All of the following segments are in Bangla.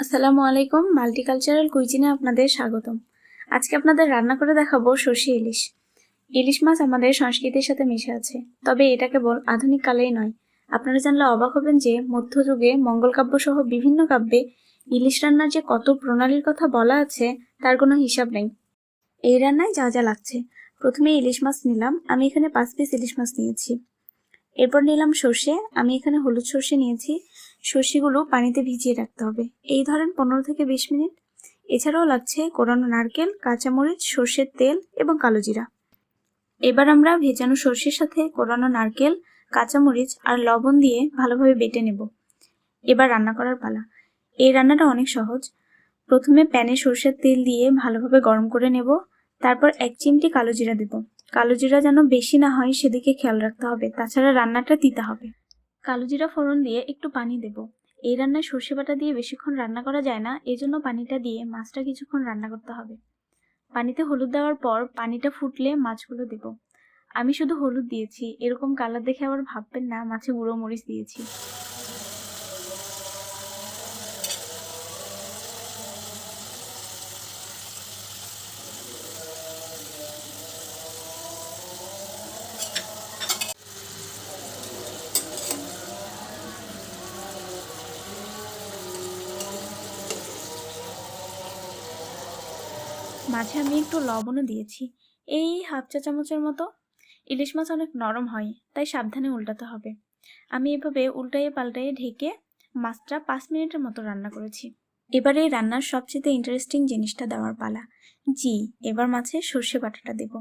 আসসালামু আলাইকুম, মাল্টিকালচারাল কুইজিনে আপনাদের স্বাগতম। আজকে আপনাদের রান্না করে দেখাবো সর্ষে ইলিশ। ইলিশ মাছ আমাদের সংস্কৃতির সাথে মিশে আছে, তবে এটা কেবল আধুনিক কালেই নয়। আপনারা জানলে অবাক হবেন যে মধ্যযুগে মঙ্গল কাব্য সহ বিভিন্ন কাব্যে ইলিশ রান্নার যে কত প্রণালীর কথা বলা আছে তার কোনো হিসাব নেই। এই রান্নায় যা যা লাগছে, প্রথমে ইলিশ মাছ নিলাম, আমি এখানে 5 পিস ইলিশ মাছ নিয়েছি। এরপর নিলাম সর্ষে, আমি এখানে হলুদ সর্ষে নিয়েছি। সর্ষেগুলো পানিতে ভিজিয়ে রাখতে হবে, এই ধরেন 15 থেকে 20 মিনিট। এছাড়াও লাগছে কোরানো নারকেল, কাঁচামরিচ, সর্ষের তেল এবং কালো জিরা। এবার আমরা ভেজানো সর্ষের সাথে কোরানো নারকেল, কাঁচামরিচ আর লবণ দিয়ে ভালোভাবে বেটে নেব। এবার রান্না করার পালা। এই রান্নাটা অনেক সহজ। প্রথমে প্যানে সর্ষের তেল দিয়ে ভালোভাবে গরম করে নেব। তারপর 1 চিমটি কালো জিরা দেব। কালো জিরা যেন বেশি না হয় সেদিকে খেয়াল রাখতে হবে, তাছাড়া রান্নাটা তিতা হবে। কালো জিরা ফোড়ন দিয়ে একটু পানি দেব। এই রান্নায় সর্ষে বাটা দিয়ে বেশিক্ষণ রান্না করা যায় না, এজন্য পানিটা দিয়ে মাছটা কিছুক্ষণ রান্না করতে হবে। পানিতে হলুদ দেওয়ার পর পানিটা ফুটলে মাছগুলো দেব। আমি শুধু হলুদ দিয়েছি, এরকম কালার দেখে আবার ভাববেন না মাছে গুঁড়ো মরিচ দিয়েছি। মাঝে আমি একটু লবণও দিয়েছি, এই হাফ চা চামচের মতো। ইলিশ মাছ অনেক নরম হয়, তাই সাবধানে উল্টাতে হবে। আমি এভাবে উল্টাইয়ে পাল্টাইয়ে ঢেকে মাছটা 5 মিনিটের মতো রান্না করেছি। এবার এই রান্নার সবচেয়ে ইন্টারেস্টিং জিনিসটা দেওয়ার পালা। জি, এবার মাছে সর্ষে বাটাটা দেব।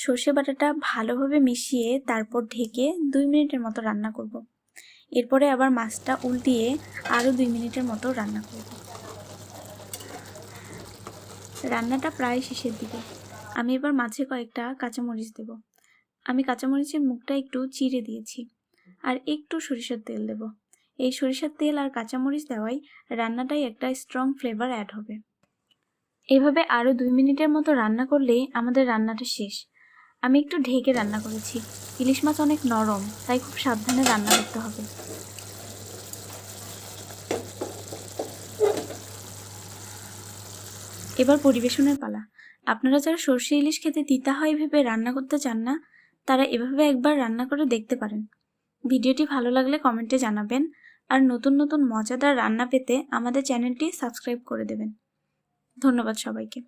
সর্ষে বাটাটা ভালোভাবে মিশিয়ে তারপর ঢেকে 2 মিনিটের মতো রান্না করব। এরপরে আবার মাছটা উল্টিয়ে আরও 2 মিনিটের মতো রান্না করব। রান্নাটা প্রায় শেষের দিকে। আমি এবার মাছে কয়েকটা কাঁচামরিচ দেব। আমি কাঁচামরিচের মুখটা একটু চিড়ে দিয়েছি, আর একটু সরিষার তেল দেব। এই সরিষার তেল আর কাঁচামরিচ দেওয়াই রান্নাটাই একটা স্ট্রং ফ্লেভার অ্যাড হবে। এভাবে আরও 2 মিনিটের মতো রান্না করলেই আমাদের রান্নাটা শেষ। আমি একটু ঢেকে রান্না করেছি, ইলিশ মাছ অনেক নরম, তাই খুব সাবধানে রান্না করতে হবে। এবার পরিবেশনের পালা। আপনারা যারা সর্ষে ইলিশ খেতে তিতা হয় ভেবে রান্না করতে চান না, তারা এভাবে একবার রান্না করে দেখতে পারেন। ভিডিওটি ভালো লাগলে কমেন্টে জানাবেন, আর নতুন নতুন মজাদার রান্না পেতে আমাদের চ্যানেলটি সাবস্ক্রাইব করে দেবেন। ধন্যবাদ সবাইকে।